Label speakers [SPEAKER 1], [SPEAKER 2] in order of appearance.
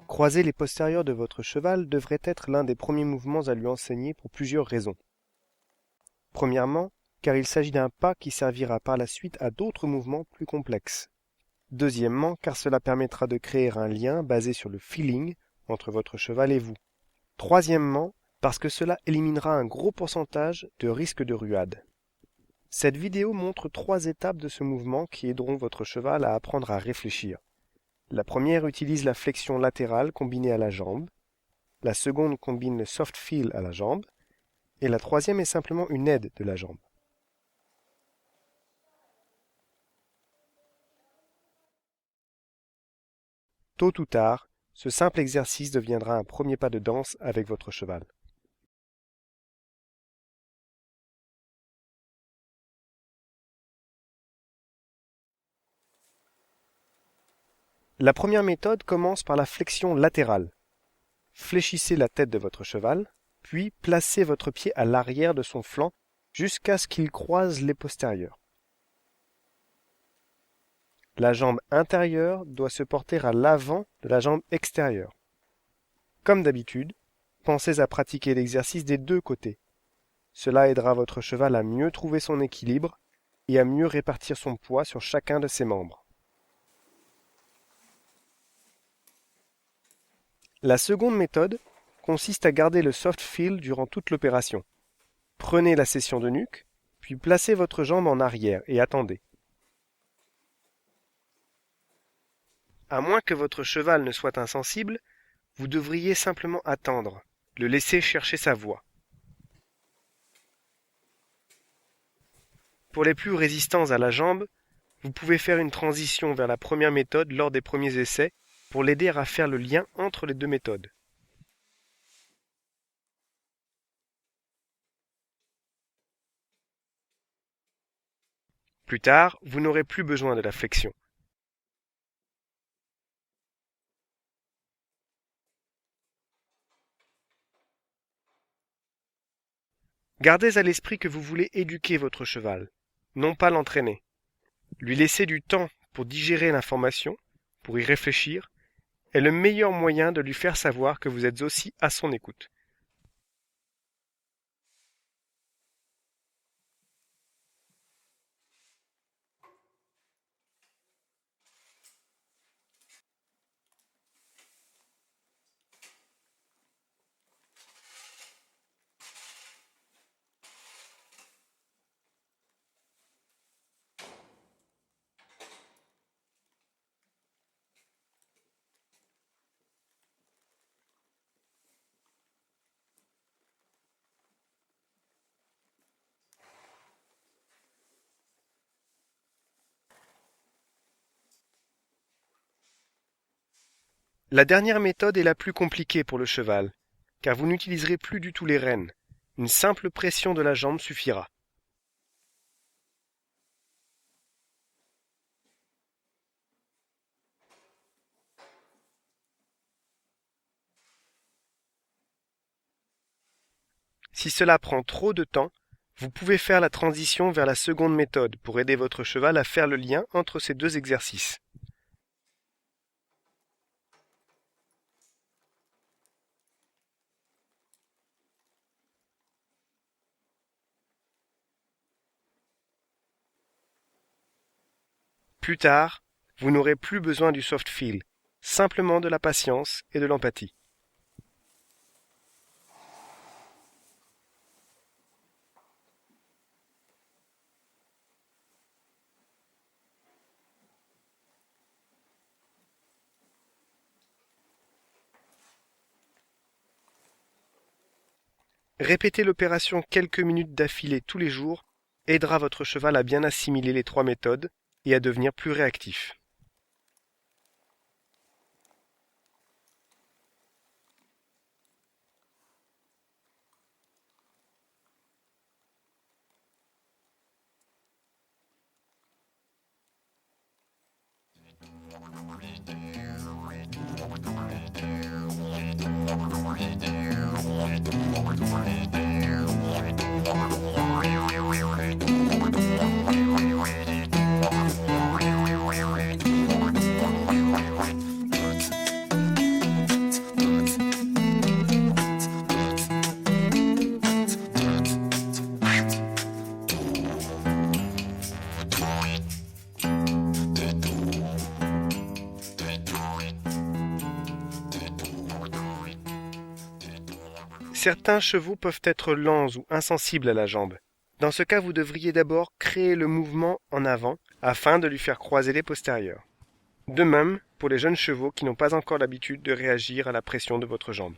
[SPEAKER 1] Croiser les postérieurs de votre cheval devrait être l'un des premiers mouvements à lui enseigner pour plusieurs raisons. Premièrement, car il s'agit d'un pas qui servira par la suite à d'autres mouvements plus complexes. Deuxièmement, car cela permettra de créer un lien basé sur le feeling entre votre cheval et vous. Troisièmement, parce que cela éliminera un gros pourcentage de risque de ruade. Cette vidéo montre 3 étapes de ce mouvement qui aideront votre cheval à apprendre à réfléchir. La première utilise la flexion latérale combinée à la jambe. La seconde combine le soft feel à la jambe. Et la troisième est simplement une aide de la jambe. Tôt ou tard, ce simple exercice deviendra un premier pas de danse avec votre cheval. La première méthode commence par la flexion latérale. Fléchissez la tête de votre cheval, puis placez votre pied à l'arrière de son flanc jusqu'à ce qu'il croise les postérieurs. La jambe intérieure doit se porter à l'avant de la jambe extérieure. Comme d'habitude, pensez à pratiquer l'exercice des deux côtés. Cela aidera votre cheval à mieux trouver son équilibre et à mieux répartir son poids sur chacun de ses membres. La seconde méthode consiste à garder le soft feel durant toute l'opération. Prenez la session de nuque, puis placez votre jambe en arrière et attendez. À moins que votre cheval ne soit insensible, vous devriez simplement attendre, le laisser chercher sa voie. Pour les plus résistants à la jambe, vous pouvez faire une transition vers la première méthode lors des premiers essais pour l'aider à faire le lien entre les deux méthodes. Plus tard, vous n'aurez plus besoin de la flexion. Gardez à l'esprit que vous voulez éduquer votre cheval, non pas l'entraîner. Lui laisser du temps pour digérer l'information, pour y réfléchir, est le meilleur moyen de lui faire savoir que vous êtes aussi à son écoute. La dernière méthode est la plus compliquée pour le cheval, car vous n'utiliserez plus du tout les rênes. Une simple pression de la jambe suffira. Si cela prend trop de temps, vous pouvez faire la transition vers la seconde méthode pour aider votre cheval à faire le lien entre ces deux exercices. Plus tard, vous n'aurez plus besoin du soft feel, simplement de la patience et de l'empathie. Répéter l'opération quelques minutes d'affilée tous les jours aidera votre cheval à bien assimiler les 3 méthodes et à devenir plus réactif. Certains chevaux peuvent être lents ou insensibles à la jambe. Dans ce cas, vous devriez d'abord créer le mouvement en avant afin de lui faire croiser les postérieurs. De même pour les jeunes chevaux qui n'ont pas encore l'habitude de réagir à la pression de votre jambe.